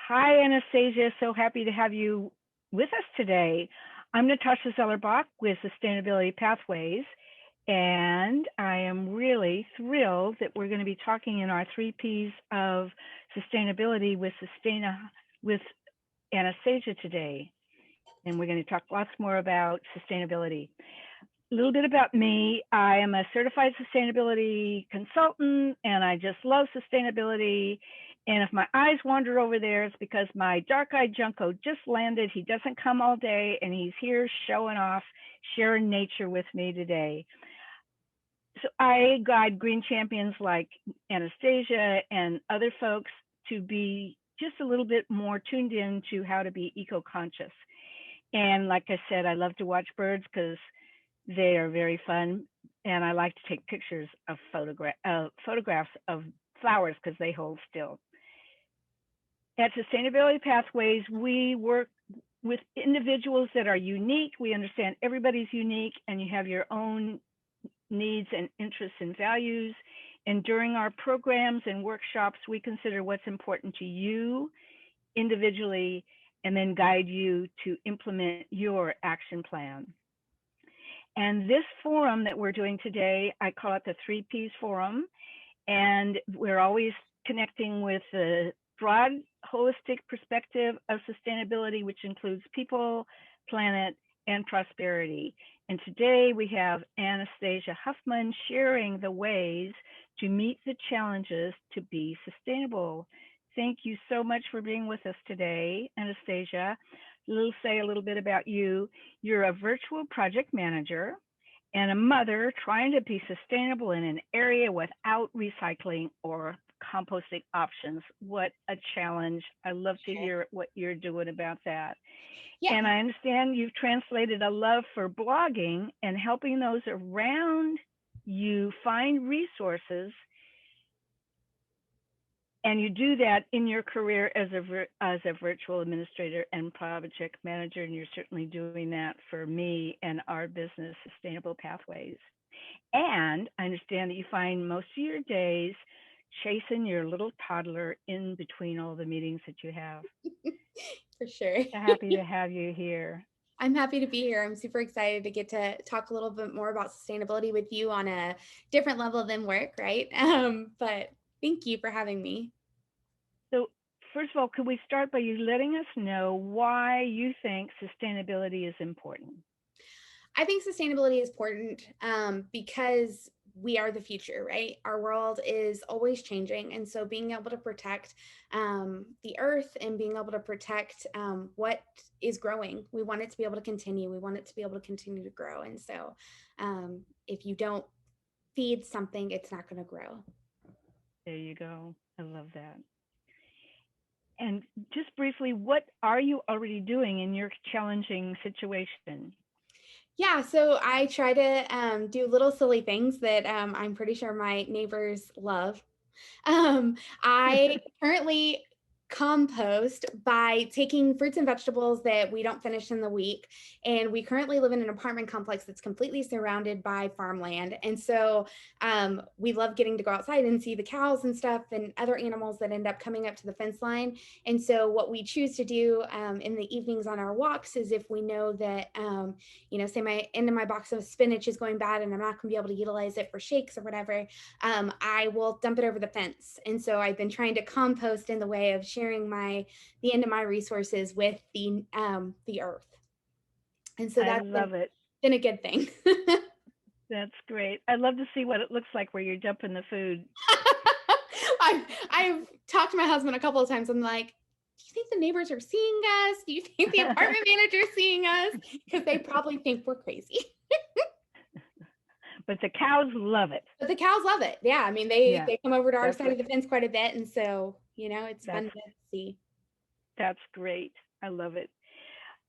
Hi, Anastasia. So happy to have you with us today. I'm Natasha Zellerbach with Sustainability Pathways, and I am really thrilled that we're going to be talking in our 3P's of sustainability with Anastasia today. And we're going to talk lots more about sustainability. A little bit about me. I am a certified sustainability consultant and I just love sustainability. And if my eyes wander over there, it's because my dark-eyed Junko just landed. He doesn't come all day and he's here showing off, sharing nature with me today. So I guide green champions like Anastasia and other folks to be just a little bit more tuned in to how to be eco-conscious. And like I said, I love to watch birds because they are very fun, and I like to take pictures of photographs of flowers because they hold still. At Sustainability Pathways, we work with individuals that are unique. We understand everybody's unique, and you have your own needs and interests and values. And during our programs and workshops, we consider what's important to you individually and then guide you to implement your action plan. And this forum that we're doing today, I call it the 3P's Forum. And we're always connecting with the broad, holistic perspective of sustainability, which includes people, planet, and prosperity. And today we have Anastasia Huffman sharing the ways to meet the challenges to be sustainable. Thank you so much for being with us today, Anastasia. Say a little bit about you. You're a virtual project manager and a mother trying to be sustainable in an area without recycling or composting options. What a challenge. I love to hear what you're doing about that. Yeah. And I understand you've translated a love for blogging and helping those around you find resources. And you do that in your career as a virtual administrator and project manager, and you're certainly doing that for me and our business, Sustainable Pathways. And I understand that you find most of your days chasing your little toddler in between all the meetings that you have. For sure. So happy to have you here. I'm happy to be here. I'm super excited to get to talk a little bit more about sustainability with you on a different level than work, right? But thank you for having me. So first of all, could we start by you letting us know why you think sustainability is important? I think sustainability is important because we are the future, right? Our world is always changing. And so being able to protect the earth and being able to protect what is growing, we want it to be able to continue. We want it to be able to continue to grow. And so if you don't feed something, it's not going to grow. There you go. I love that. And just briefly, what are you already doing in your challenging situation? Yeah, so I try to do little silly things that I'm pretty sure my neighbors love. I currently compost by taking fruits and vegetables that we don't finish in the week. And we currently live in an apartment complex that's completely surrounded by farmland. And so we love getting to go outside and see the cows and stuff and other animals that end up coming up to the fence line. And so what we choose to do in the evenings on our walks is if we know that, say my end of my box of spinach is going bad and I'm not going to be able to utilize it for shakes or whatever, I will dump it over the fence. And so I've been trying to compost in the way of sharing the end of my resources with the earth. And so that's been a good thing. That's great. I'd love to see what it looks like where you're dumping the food. I've talked to my husband a couple of times. I'm like, do you think the neighbors are seeing us? Do you think the apartment manager is seeing us? Because they probably think we're crazy. But the cows love it. But the cows love it. Yeah. I mean, they come over to our side of the fence quite a bit. And so, it's fun to see. That's great. I love it.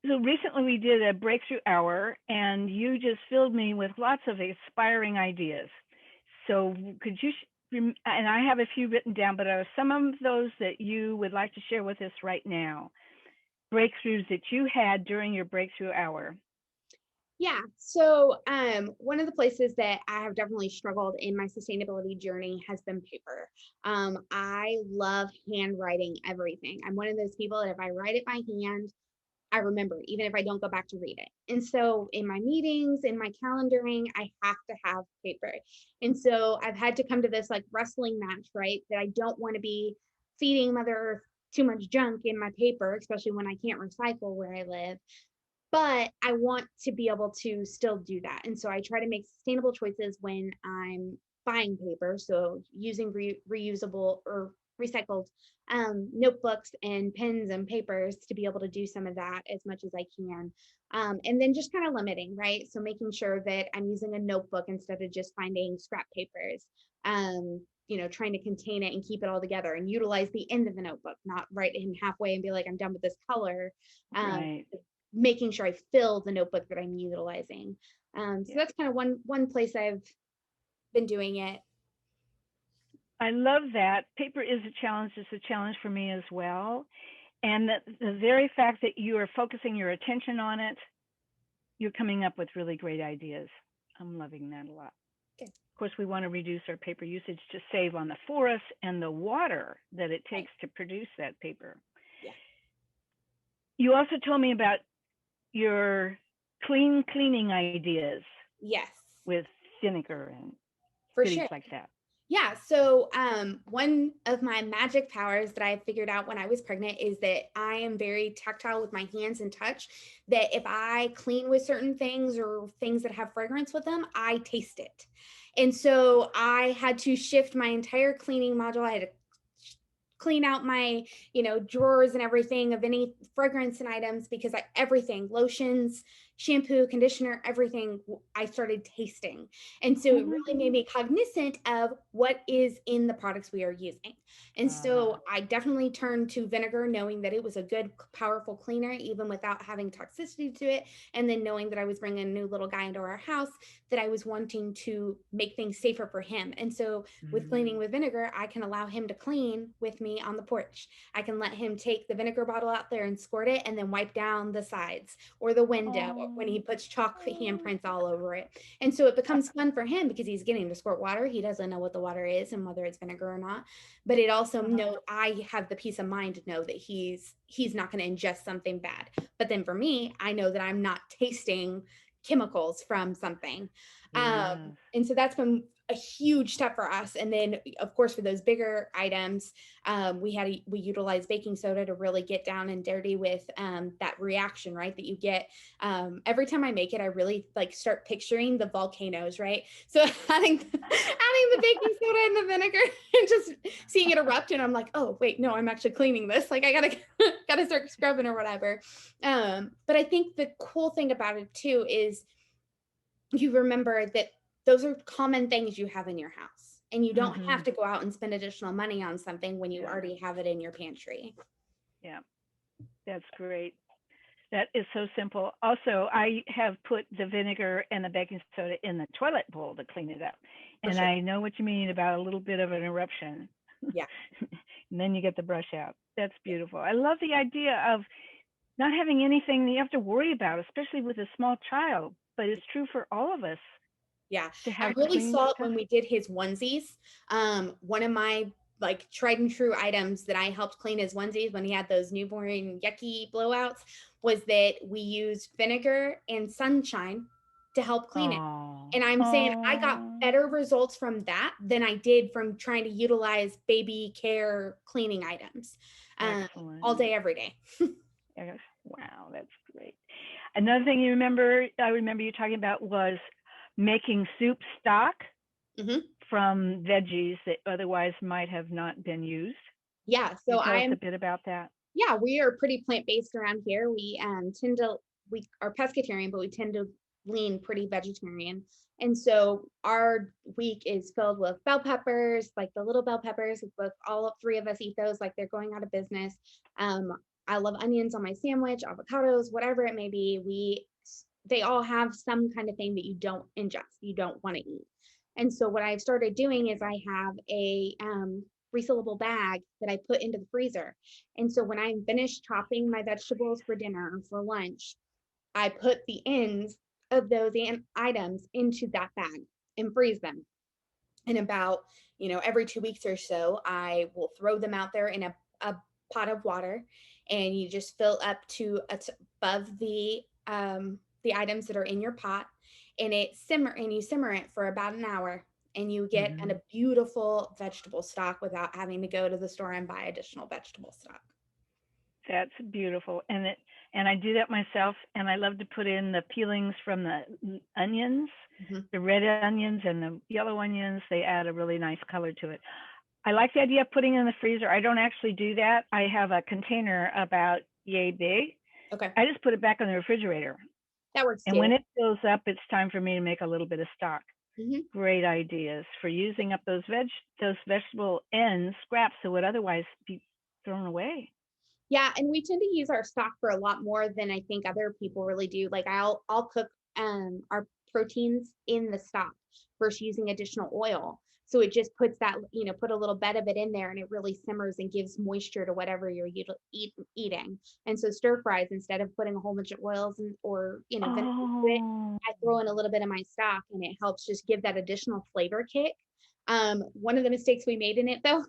So recently we did a breakthrough hour and you just filled me with lots of inspiring ideas. So could you, and I have a few written down, but are some of those that you would like to share with us right now? Breakthroughs that you had during your breakthrough hour? Yeah. So, one of the places that I have definitely struggled in my sustainability journey has been paper. I love handwriting everything. I'm one of those people that if I write it by hand, I remember it, even if I don't go back to read it. And so in my meetings, in my calendaring, I have to have paper. And so I've had to come to this like wrestling match, right? That I don't want to be feeding Mother Earth too much junk in my paper, especially when I can't recycle where I live. But I want to be able to still do that. And so I try to make sustainable choices when I'm buying paper. So using reusable or recycled notebooks and pens and papers to be able to do some of that as much as I can. And then just kind of limiting, right? So making sure that I'm using a notebook instead of just finding scrap papers. Trying to contain it and keep it all together and utilize the end of the notebook, not write in halfway and be like, I'm done with this color. Um, Right. Making sure I fill the notebook that I'm utilizing. So Yeah. that's kind of one place I've been doing it. I love that. Paper is a challenge. It's a challenge for me as well. And the very fact that you are focusing your attention on it, you're coming up with really great ideas. I'm loving that a lot. Good. Of course, we want to reduce our paper usage to save on the forests and the water that it Right. takes to produce that paper. Yeah. You also told me about your cleaning ideas Yes, with vinegar and for goodies sure. like that. Yeah. So, one of my magic powers that I figured out when I was pregnant is that I am very tactile with my hands and touch. That if I clean with certain things or things that have fragrance with them, I taste it. And so I had to shift my entire cleaning module. I had to clean out my drawers and everything of any fragrance and items because everything, lotions, shampoo, conditioner, everything, I started tasting. And so it really made me cognizant of what is in the products we are using. And Uh-huh. so I definitely turned to vinegar, knowing that it was a good powerful cleaner even without having toxicity to it, and then knowing that I was bringing a new little guy into our house, that I was wanting to make things safer for him. And so with cleaning with vinegar, I can allow him to clean with me on the porch. I can let him take the vinegar bottle out there and squirt it and then wipe down the sides or the window when Oh. he puts chalk handprints all over it. And so it becomes fun for him because he's getting to squirt water. He doesn't know what the water is and whether it's vinegar or not. But it also Uh-huh. I have the peace of mind to know that he's not going to ingest something bad. But then for me, I know that I'm not tasting chemicals from something. Yes. And so that's been a huge step for us. And then, of course, for those bigger items, we utilize baking soda to really get down and dirty with that reaction, right? That you get every time I make it. I really like start picturing the volcanoes, right? So adding the baking soda and the vinegar and just seeing it erupt, and I'm like, oh wait, no, I'm actually cleaning this. Like I gotta gotta start scrubbing or whatever. But I think the cool thing about it too is you remember that those are common things you have in your house, and you don't have Mm-hmm. to go out and spend additional money on something when you Yeah. already have it in your pantry. Yeah. That's great. That is so simple. Also, I have put the vinegar and the baking soda in the toilet bowl to clean it up. For And sure. I know what you mean about a little bit of an eruption. Yeah. And then you get the brush out. That's beautiful. I love the idea of not having anything that you have to worry about, especially with a small child. But it's true for all of us Yeah. to I have really clean saw it stuff. when we did his onesies. One of my like tried and true items that I helped clean his onesies when he had those newborn yucky blowouts was that we used vinegar and sunshine to help clean it. Oh, And I'm saying I got oh, better results from that than I did from trying to utilize baby care cleaning items all excellent. day, every day. Yes. Wow, that's great. Another thing I remember you talking about was making soup stock Mhm. from veggies that otherwise might have not been used. Yeah. Can So you tell us a I'm bit about that? Yeah, we are pretty plant-based around here. We tend to we are pescatarian, but we tend to lean pretty vegetarian. And so our week is filled with bell peppers, like the little bell peppers. With all three of us eat those like they're going out of business. Um, I love onions on my sandwich, avocados, whatever it may be. They all have some kind of thing that you don't ingest, you don't want to eat. And so what I've started doing is I have a resealable bag that I put into the freezer. And so when I'm finished chopping my vegetables for dinner or for lunch, I put the ends of those items into that bag and freeze them. And about, every 2 weeks or so, I will throw them out there in a pot of water, and you just fill up to above the items that are in your pot, and you simmer it for about an hour, and you get Mm-hmm. a beautiful vegetable stock without having to go to the store and buy additional vegetable stock. That's beautiful. And I do that myself, and I love to put in the peelings from the onions, Mhm. the red onions and the yellow onions. They add a really nice color to it. I like the idea of putting it in the freezer. I don't actually do that. I have a container about yay big. Okay, I just put it back in the refrigerator. that works And too. when it fills up, it's time for me to make a little bit of stock. Mhm. Great ideas for using up those vegetable ends, scraps that would otherwise be thrown away. Yeah, and we tend to use our stock for a lot more than I think other people really do. Like I'll cook our proteins in the stock versus using additional oil. So it just puts that, put a little bit of it in there, and it really simmers and gives moisture to whatever you're eating. And so stir fries, instead of putting a whole bunch of oils or vinegar into it, Oh, I throw in a little bit of my stock, and it helps just give that additional flavor kick. One of the mistakes we made in it, though,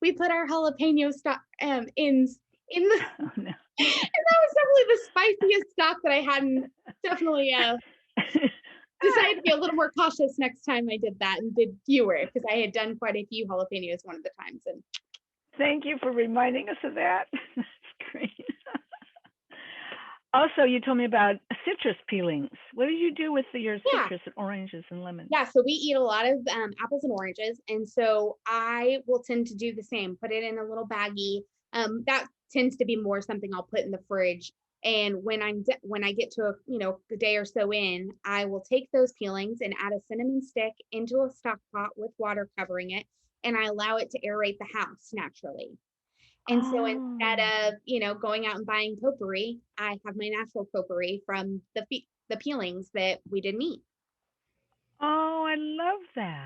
we put our jalapeno stock in the oh no. and that was definitely the spiciest stock that I hadn't definitely decided to be a little more cautious next time I did that and did fewer, because I had done quite a few jalapenos one of the times. And Thank you for reminding us of that. That's great. Also, you told me about citrus peelings. What do you do with your yeah, citrus and oranges and lemons? yeah. So we eat a lot of apples and oranges, and so I will tend to do the same. Put it in a little baggie. That tends to be more something I'll put in the fridge. And when I get to a day or so in, I will take those peelings and add a cinnamon stick into a stock pot with water covering it, and I allow it to aerate the house naturally. And so instead Oh, of, going out and buying potpourri, I have my natural potpourri from the peelings that we didn't eat. oh, I love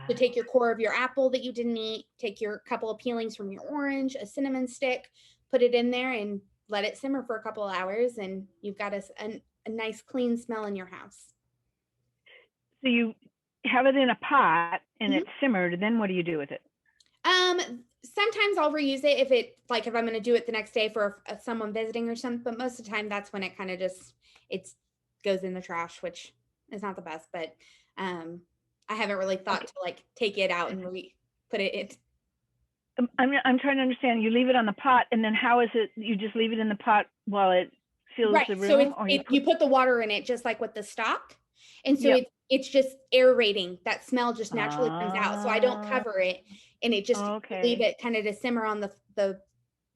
So that. take your core of your apple that you didn't eat, take your couple of peelings from your orange, a cinnamon stick, put it in there and let it simmer for a couple of hours, and you've got a nice clean smell in your house. So you have it in a pot and Mhm. it's simmered, and then what do you do with it? Sometimes I'll reuse it if I'm going to do it the next day for someone visiting or something, but most of the time that's when it kind of just it goes in the trash, which is not the best, but um I haven't really thought Okay, to take it out and put it in. I'm trying to understand. You leave it on the pot, and then how is it? You just leave it in the pot while it fills Right. the So room, or you you put? put the water in it just like with the stock. And so Yep. it's just aerating. That smell just naturally comes out. So I don't Ah, cover it, and it just leave okay. it kind of to simmer on the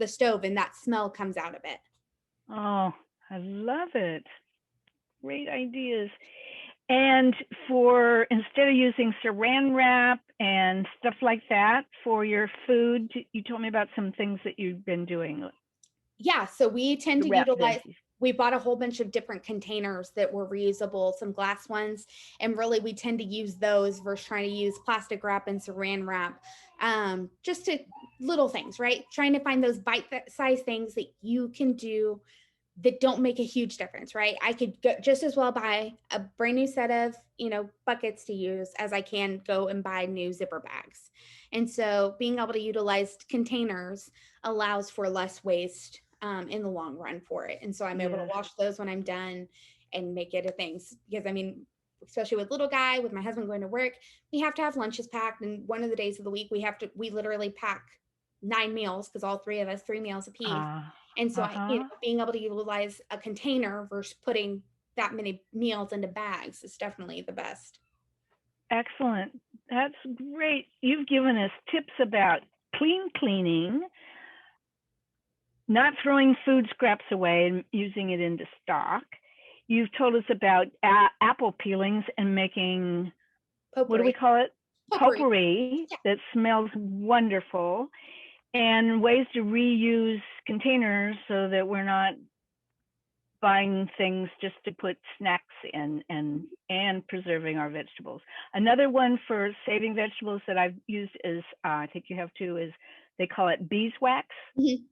stove, and that smell comes out of it. Oh, I love it. Great ideas. And for instead of using saran wrap and stuff like that for your food, you told me about some things that you've been doing Yeah, so we tend to to wrap utilize veggies. we bought a whole bunch of different containers that were reusable, some glass ones, and really we tend to use those versus trying to use plastic wrap and saran wrap. Just to little things, right? Trying to find those bite-sized things that you can do that don't make a huge difference, right? I could go just as well buy a brand new set of, buckets to use as I can go and buy new zipper bags. And so being able to utilize containers allows for less waste in the long run for it. And so I'm able to Yes. wash those when I'm done and make it a thing. Because I mean, especially with little guy, with my husband going to work, we have to have lunches packed. And one of the days of the week, we literally pack 9 meals, because all three of us, 3 meals apiece. And so Uh-huh. being able to utilize a container versus putting that many meals into bags is definitely the best. Excellent. That's great. You've given us tips about cleaning, not throwing food scraps away and using it into stock. You've told us about apple peelings and making, what do we Potpourri. call it? Potpourri. Potpourri Yeah. that smells wonderful, and ways to reuse containers so that we're not buying things just to put snacks in, and preserving our vegetables. Another one for saving vegetables that I've used is I think you have too, is they call it beeswax, Mhm.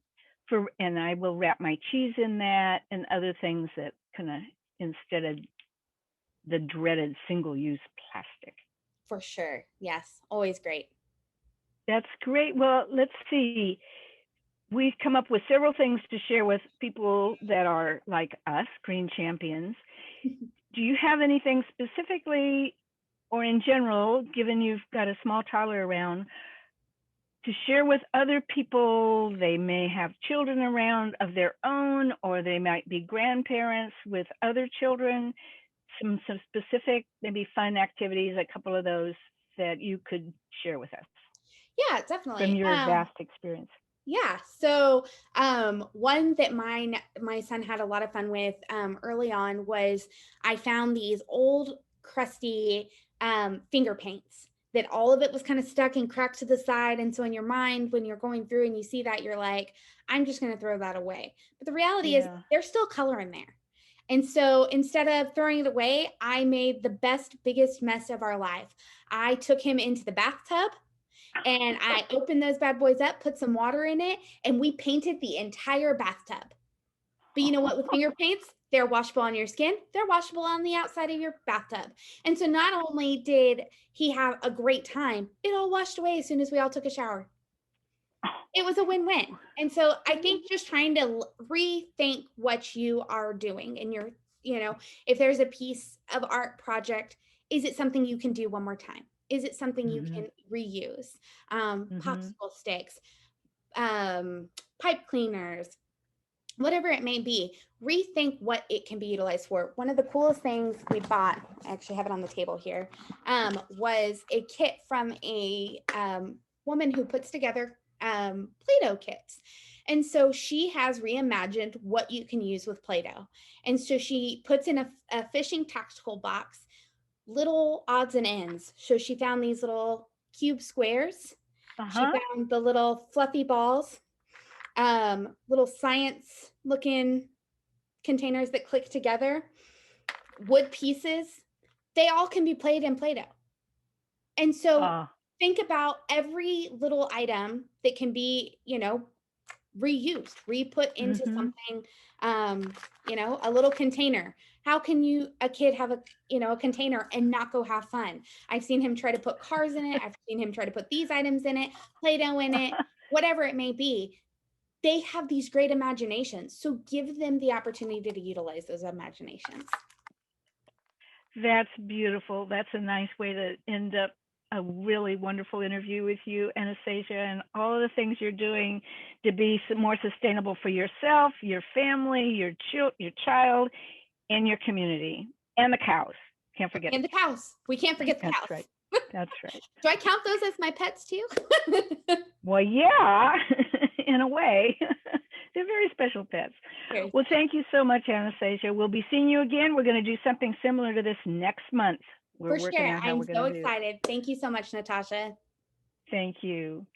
and I will wrap my cheese in that and other things that kind of, instead of the dreaded single-use plastic. For sure. Yes. Always great. That's great. Well, let's see. We've come up with several things to share with people that are like us, green champions. Do you have anything specifically or in general, given you've got a small toddler around, to share with other people? They may have children around of their own, or they might be grandparents with other children. Some specific, maybe fun activities, a couple of those that you could share with us Yeah, from definitely. your vast experience. Yeah. So one that my son had a lot of fun with early on was I found these old crusty finger paints that all of it was kind of stuck and cracked to the side. And so in your mind, when you're going through and you see that, you're like, I'm just going to throw that away. But the reality is Yeah. there's still color in there. And so instead of throwing it away, I made the best, biggest mess of our life. I took him into the bathtub and I opened those bad boys up, put some water in it, and we painted the entire bathtub. But you know what, with finger paints, they're washable on your skin, they're washable on the outside of your bathtub. And so not only did he have a great time, it all washed away as soon as we all took a shower. It was a win-win. And so I think just trying to rethink what you are doing and your, if there's a piece of art project, is it something you can do one more time? Is it something you can reuse? Popsicle sticks, pipe cleaners, whatever it may be, rethink what it can be utilized for. One of the coolest things we bought, I actually have it on the table here, was a kit from a woman who puts together Play-Doh kits. And so she has reimagined what you can use with Play-Doh. And so she puts in a fishing tactical box, little odds and ends. So she found these little cube squares. She found the little fluffy balls, little science looking containers that click together, wood pieces. They all can be played in Play-Doh. And so think about every little item that can be, reused, re-put into something, a little container. How can a kid have a container and not go have fun? I've seen him try to put cars in it. I've seen him try to put these items in it, Play-Doh in it, whatever it may be. They have these great imaginations. So give them the opportunity to utilize those imaginations. That's beautiful. That's a nice way to end up a really wonderful interview with you, Anastasia, and all of the things you're doing to be more sustainable for yourself, your family, your child, and your community, and the cows. Can't forget. And the cows. We can't forget the cows. That's right. That's right. Do I count those as my pets too? Well, yeah, in a way. They're very special pets. Well, thank you so much, Anastasia. We'll be seeing you again. We're going to do something similar to this next month. We're For working sure. out how I'm we're so going to do it. excited. Thank you so much, Natasha. Thank you.